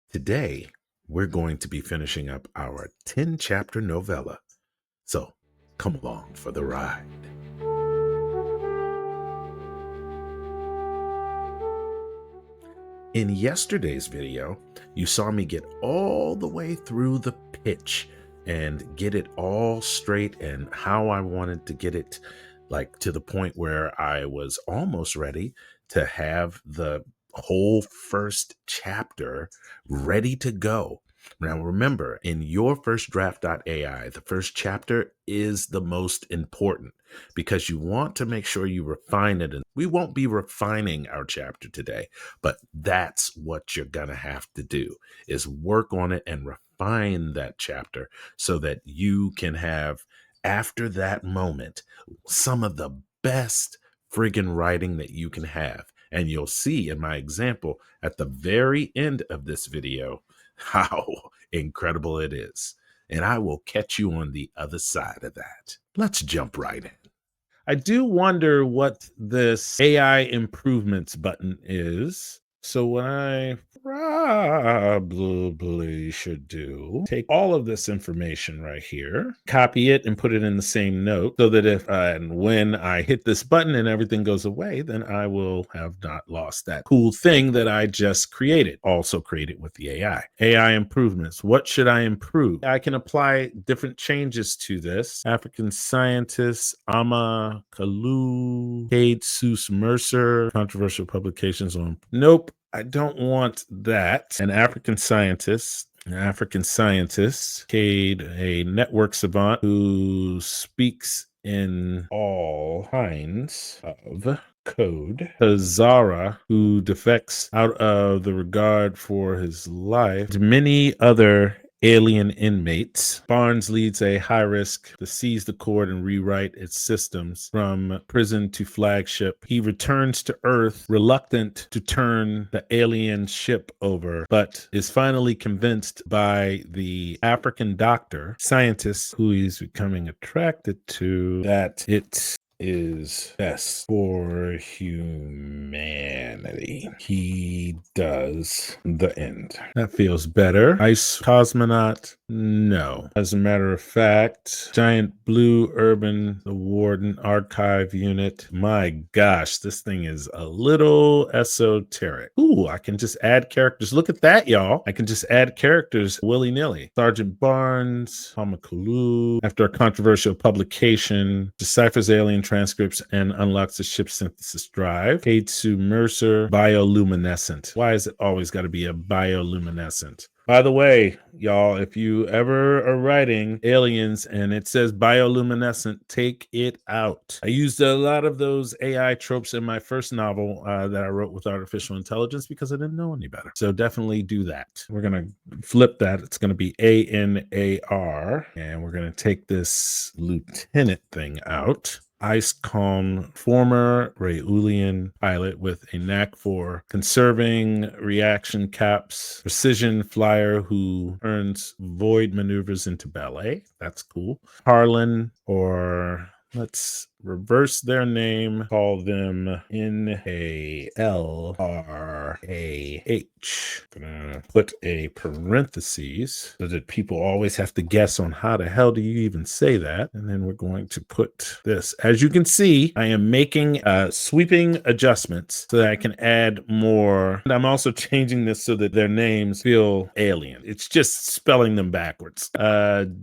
Today, we're going to be finishing up our 10-chapter novella. So, come along for the ride. In yesterday's video, you saw me get all the way through the pitch and get it all straight and how I wanted to get it, like, to the point where I was almost ready to have the whole first chapter ready to go. Now, remember, in YourFirstDraft.ai, the first chapter is the most important because you want to make sure you refine it. And we won't be refining our chapter today, but that's what you're going to have to do is work on it and refine that chapter so that you can have, after that moment, some of the best friggin' writing that you can have. And you'll see in my example at the very end of this video how incredible it is. And I will catch you on the other side of that. Let's jump right in. I do wonder what this AI improvements button is. So what I probably should do, take all of this information right here, copy it and put it in the same note so that if and when I hit this button and everything goes away, then I will have not lost that cool thing that I just created. Also created with the AI. AI improvements. What should I improve? I can apply different changes to this. African scientist, Ama Kalu, Cade Seuss Mercer, controversial publications on. Nope. I don't want that. An African scientist, Cade, a network savant who speaks in all kinds of code. Hazara, who defects out of the regard for his life. And many other alien inmates. Barnes leads a high risk to seize the cord and rewrite its systems from prison to flagship. He returns to Earth, reluctant to turn the alien ship over, but is finally convinced by the African doctor, scientist, who he's becoming attracted to, that it is best for humanity. He does the end. That feels better. Ice cosmonaut? No. As a matter of fact, giant blue urban, the warden archive unit. My gosh, this thing is a little esoteric. Ooh, I can just add characters. Look at that, y'all. I can just add characters willy-nilly. Sergeant Barnes, Hamakulu, after a controversial publication, deciphers alien transcripts and unlocks the ship's synthesis drive. Kaitsu Mercer, bioluminescent. Why is it always got to be a bioluminescent? By the way, y'all, if you ever are writing aliens and it says bioluminescent, take it out. I used a lot of those AI tropes in my first novel that I wrote with artificial intelligence because I didn't know any better. So definitely do that. We're going to flip that. It's going to be ANAR, and we're going to take this lieutenant thing out. Ice calm, former Rayulian pilot with a knack for conserving reaction caps, precision flyer who turns void maneuvers into ballet. That's cool. Harlan, or let's reverse their name, call them NALRAH. Gonna put a parentheses so that people always have to guess on how the hell do you even say that. And then we're going to put this. As you can see, I am making sweeping adjustments so that I can add more. And I'm also changing this so that their names feel alien. It's just spelling them backwards.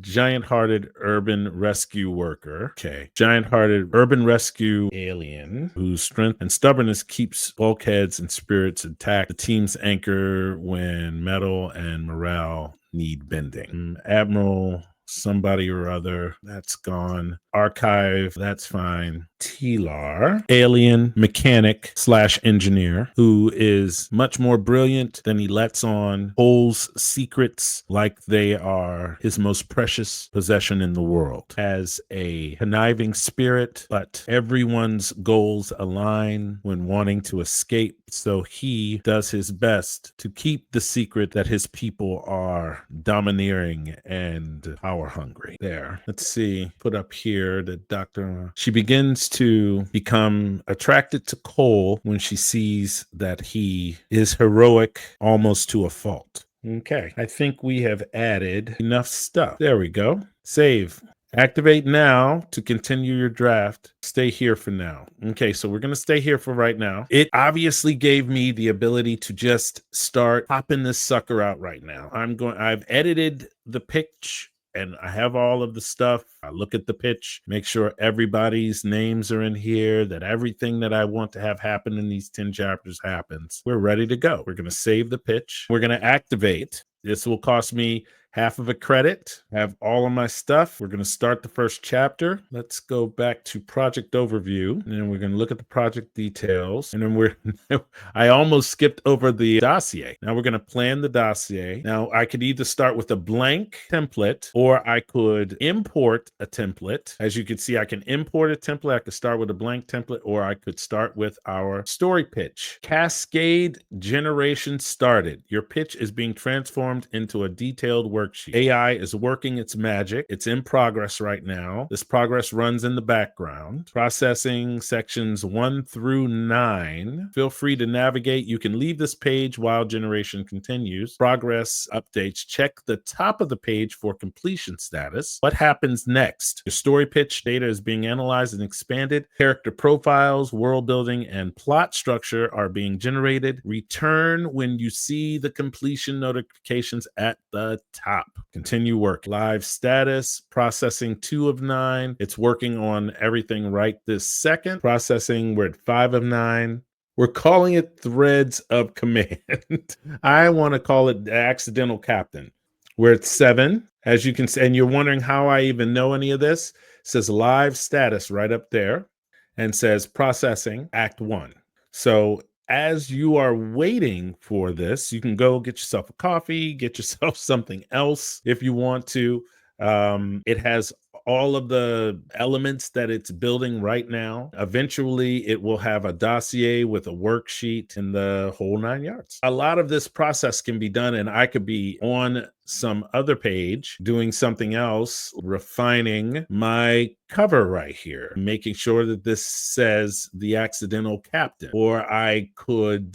Giant-hearted urban rescue worker. Okay. Giant-hearted urban rescue alien whose strength and stubbornness keeps bulkheads and spirits intact. The team's anchor when metal and morale need bending. Admiral somebody or other, that's gone. Archive, that's fine. Tilar, alien mechanic / engineer, who is much more brilliant than he lets on, holds secrets like they are his most precious possession in the world. Has a conniving spirit, but everyone's goals align when wanting to escape, so he does his best to keep the secret that his people are domineering and power hungry. There. Let's see. Put up here that she begins to become attracted to Cole when she sees that he is heroic almost to a fault. Okay, I think we have added enough stuff. There we go. Save. Activate now to continue your draft. Stay here for now. Okay, so we're going to stay here for right now. It obviously gave me the ability to just start popping this sucker out right now. I've edited the pitch and I have all of the stuff. I look at the pitch, make sure everybody's names are in here, that everything that I want to have happen in these 10 chapters happens. We're ready to go. We're going to save the pitch. We're going to activate. This will cost me half of a credit. Have all of my stuff. We're going to start the first chapter. Let's go back to project overview, and then we're going to look at the project details. And then I almost skipped over the dossier. Now we're going to plan the dossier. Now I could either start with a blank template, or I could import a template. As you can see, I can import a template. I could start with a blank template, or I could start with our story pitch. Cascade generation started. Your pitch is being transformed into a detailed worksheet. AI is working its magic. It's in progress right now. This progress runs in the background. Processing sections 1 through 9. Feel free to navigate. You can leave this page while generation continues. Progress updates. Check the top of the page for completion status. What happens next? Your story pitch data is being analyzed and expanded. Character profiles, world building, and plot structure are being generated. Return when you see the completion notifications at the top. Continue work. Live status, processing 2 of 9. It's working on everything right this second. Processing, we're at 5 of 9. We're calling it threads of command. I want to call it the accidental captain. We're at 7. As you can see, and you're wondering how I even know any of this. It says live status right up there and says processing act 1. So as you are waiting for this, you can go get yourself a coffee, get yourself something else if you want to. It has all of the elements that it's building right now. Eventually, it will have a dossier with a worksheet and the whole 9 yards. A lot of this process can be done, and I could be on some other page doing something else, refining my cover right here, making sure that this says the accidental captain. Or I could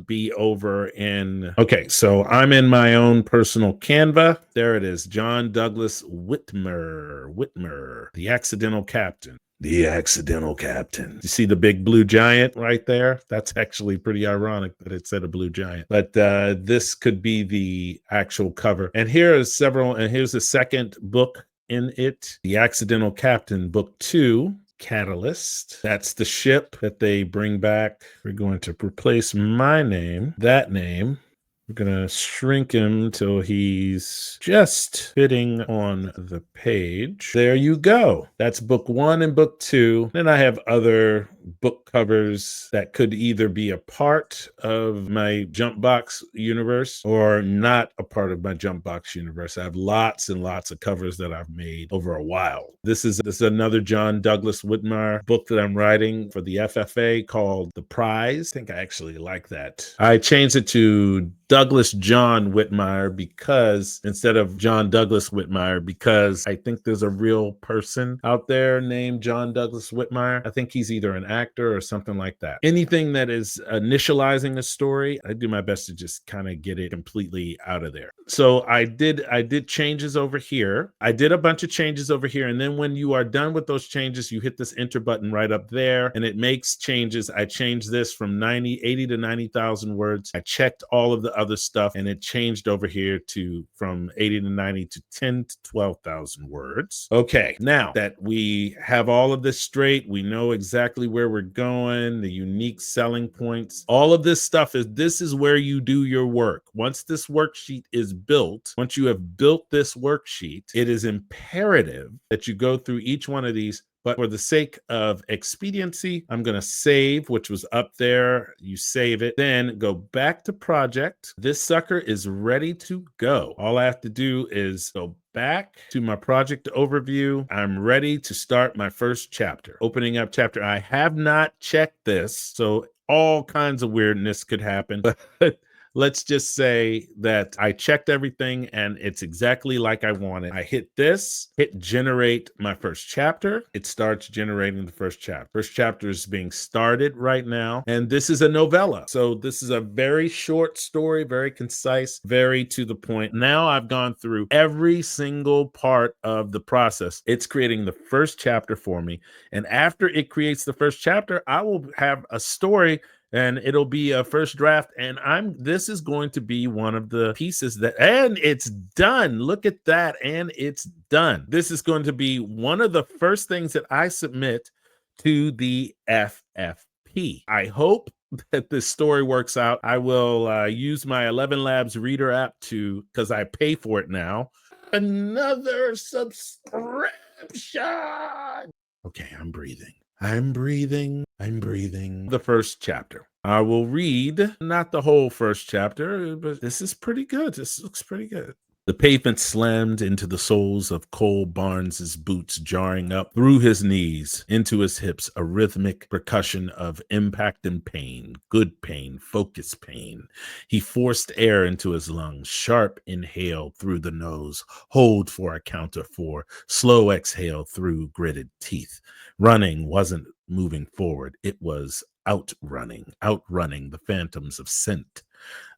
be over in, okay, so I'm in my own personal Canva. There it is, John Douglas Whitmer, the accidental captain. The accidental captain. You see the big blue giant right there? That's actually pretty ironic that it said a blue giant. But this could be the actual cover. And here's the second book in it. The Accidental Captain, book 2. Catalyst. That's the ship that they bring back. We're going to replace my name, that name. We're going to shrink him till he's just fitting on the page. There you go. That's book 1 and book 2. Then I have other book covers that could either be a part of my jump box universe or not a part of my jump box universe. I have lots and lots of covers that I've made over a while. This is another John Douglas Whitmer book that I'm writing for the FFA called The Prize. I think I actually like that. I changed it to Douglas John Whitmire because instead of John Douglas Whitmire, because I think there's a real person out there named John Douglas Whitmire. I think he's either an actor or something like that. Anything that is initializing a story, I do my best to just kind of get it completely out of there. So I did changes over here. I did a bunch of changes over here. And then when you are done with those changes, you hit this enter button right up there and it makes changes. I changed this from 80 to 90,000 words. I checked all of the other stuff and it changed over here to from 80 to 90 to 10 to 12,000 words. Okay, now that we have all of this straight, we know exactly where we're going, the unique selling points. All of this stuff this is where you do your work. Once this worksheet is built, once you have built this worksheet, it is imperative that you go through each one of these. But for the sake of expediency, I'm going to save, which was up there. You save it, then go back to project. This sucker is ready to go. All I have to do is go back to my project overview. I'm ready to start my first chapter. Opening up chapter. I have not checked this, so all kinds of weirdness could happen. But let's just say that I checked everything and it's exactly like I wanted. I hit this, hit generate my first chapter. It starts generating the first chapter. First chapter is being started right now. And this is a novella. So this is a very short story, very concise, very to the point. Now I've gone through every single part of the process. It's creating the first chapter for me. And after it creates the first chapter, I will have a story and it'll be a first draft. And this is going to be one of the pieces and it's done. Look at that. And it's done. This is going to be one of the first things that I submit to the FFP. I hope that this story works out. I will use my 11 Labs reader app because I pay for it now. Another subscription. Okay, I'm breathing. I'm breathing. I'm breathing. The first chapter. I will read not the whole first chapter, but this is pretty good. This looks pretty good. The pavement slammed into the soles of Cole Barnes's boots, jarring up through his knees, into his hips, a rhythmic percussion of impact and pain, good pain, focused pain. He forced air into his lungs, sharp inhale through the nose, hold for a count of 4, slow exhale through gritted teeth. Running wasn't moving forward. It was outrunning the phantoms of scent,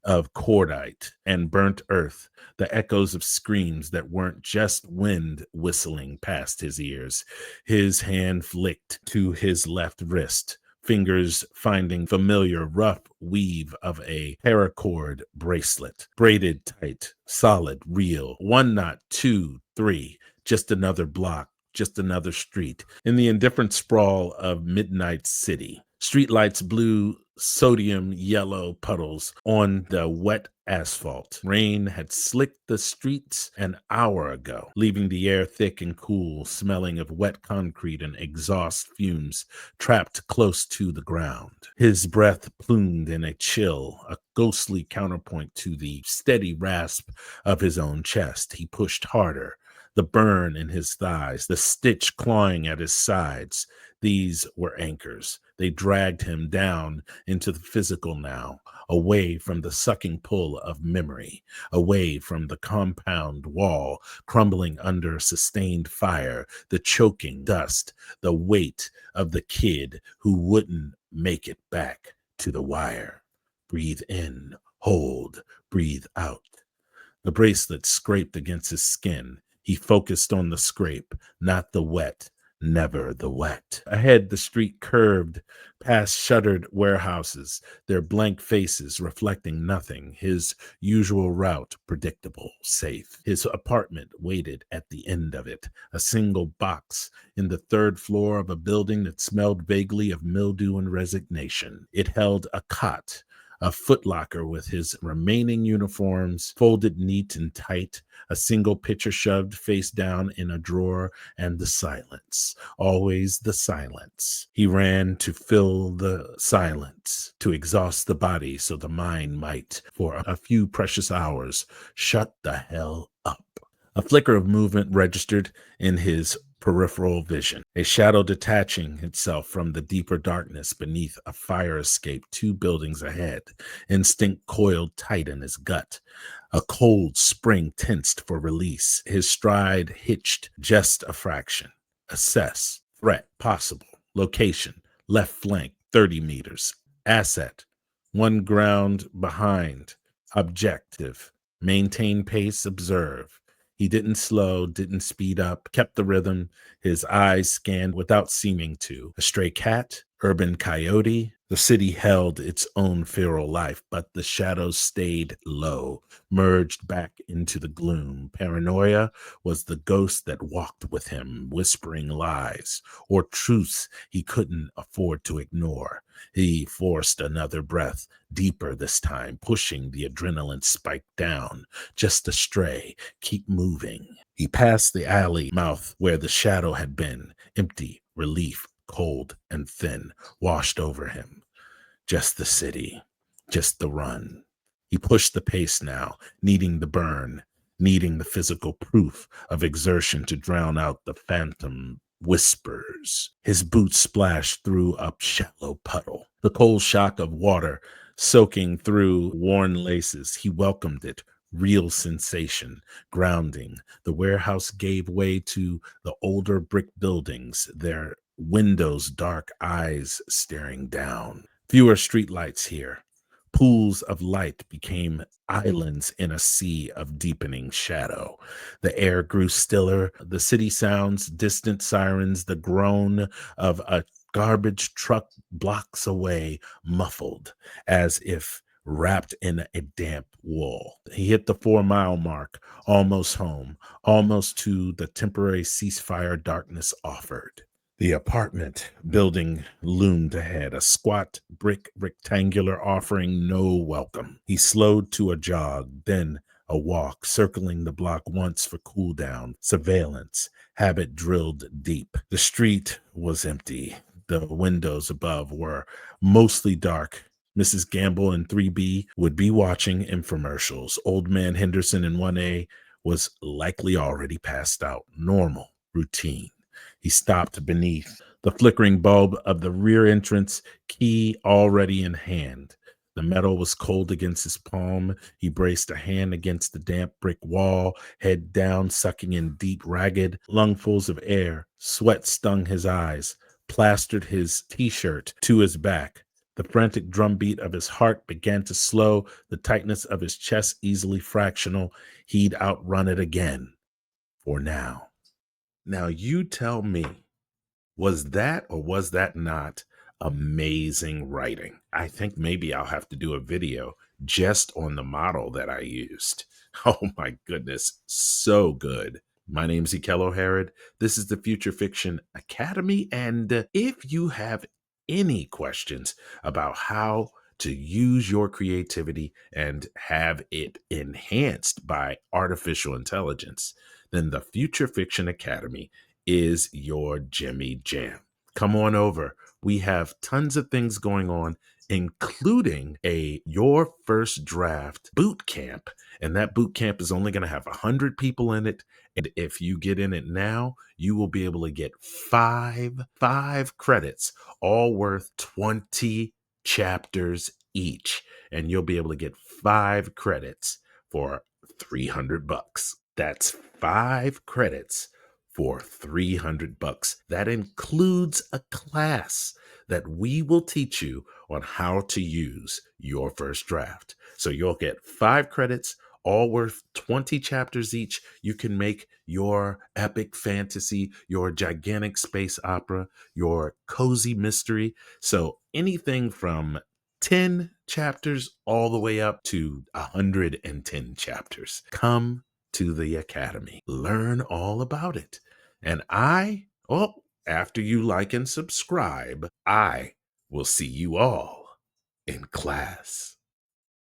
of cordite and burnt earth, the echoes of screams that weren't just wind whistling past his ears. His hand flicked to his left wrist, fingers finding familiar rough weave of a paracord bracelet, braided tight, solid, real. 1 knot, 2, 3, just another block, just another street in the indifferent sprawl of Midnight City. Streetlights blew sodium yellow puddles on the wet asphalt. Rain had slicked the streets an hour ago, leaving the air thick and cool, smelling of wet concrete and exhaust fumes trapped close to the ground. His breath plumed in a chill, a ghostly counterpoint to the steady rasp of his own chest. He pushed harder. The burn in his thighs, the stitch clawing at his sides. These were anchors. They dragged him down into the physical now, away from the sucking pull of memory, away from the compound wall crumbling under sustained fire, the choking dust, the weight of the kid who wouldn't make it back to the wire. Breathe in, hold, breathe out. The bracelet scraped against his skin. He focused on the scrape, not the wet, never the wet. Ahead, the street curved past shuttered warehouses, their blank faces reflecting nothing. His usual route, predictable, safe. His apartment waited at the end of it, a single box in the 3rd floor of a building that smelled vaguely of mildew and resignation. It held a cot, a footlocker with his remaining uniforms folded neat and tight, a single picture shoved face down in a drawer, and the silence, always the silence. He ran to fill the silence, to exhaust the body so the mind might, for a few precious hours, shut the hell up. A flicker of movement registered in his peripheral vision, a shadow detaching itself from the deeper darkness beneath a fire escape 2 buildings ahead. Instinct coiled tight in his gut. A cold spring tensed for release. His stride hitched just a fraction. Assess. Threat possible. Location. Left flank 30 meters. Asset. 1 ground behind. Objective. Maintain pace. Observe. He didn't slow, didn't speed up, kept the rhythm. His eyes scanned without seeming to. A stray cat, urban coyote. The city held its own feral life, but the shadows stayed low, merged back into the gloom. Paranoia was the ghost that walked with him, whispering lies or truths he couldn't afford to ignore. He forced another breath, deeper this time, pushing the adrenaline spike down. Just a stray, keep moving. He passed the alley mouth where the shadow had been, empty, relief, cold and thin, washed over him. Just the city, just the run. He pushed the pace now, needing the burn, needing the physical proof of exertion to drown out the phantom whispers. His boots splashed through a shallow puddle. The cold shock of water soaking through worn laces. He welcomed it. Real sensation, grounding. The warehouse gave way to the older brick buildings, their windows, dark eyes staring down. Fewer streetlights here. Pools of light became islands in a sea of deepening shadow. The air grew stiller. The city sounds, distant sirens, the groan of a garbage truck blocks away, muffled, as if wrapped in a damp wool. He hit the 4 mile mark, almost home, almost to the temporary ceasefire darkness offered. The apartment building loomed ahead, a squat brick rectangular offering no welcome. He slowed to a jog, then a walk, circling the block once for cool down, surveillance, habit drilled deep. The street was empty. The windows above were mostly dark. Mrs. Gamble in 3B would be watching infomercials. Old man Henderson in 1A was likely already passed out. Normal, routine. He stopped beneath the flickering bulb of the rear entrance, key already in hand. The metal was cold against his palm. He braced a hand against the damp brick wall, head down, sucking in deep, ragged lungfuls of air. Sweat stung his eyes, plastered his t-shirt to his back. The frantic drumbeat of his heart began to slow, the tightness of his chest easily fractional. He'd outrun it again, for now. Now you tell me, was that or was that not amazing writing? I think maybe I'll have to do a video just on the model that I used. Oh my goodness, so good. My name's Ikello Herod. This is the Future Fiction Academy. And if you have any questions about how to use your creativity and have it enhanced by artificial intelligence, then the Future Fiction Academy is your Jimmy Jam. Come on over. We have tons of things going on, including a Your First Draft boot camp. And that boot camp is only going to have 100 people in it. And if you get in it now, you will be able to get five credits, all worth 20 chapters each. And you'll be able to get 5 credits for $300. That's 5 credits for $300. That includes a class that we will teach you on how to use your first draft. So you'll get 5 credits, all worth 20 chapters each. You can make your epic fantasy, your gigantic space opera, your cozy mystery. So anything from 10 chapters all the way up to 110 chapters. Come to the Academy. Learn all about it. And after you like and subscribe, I will see you all in class.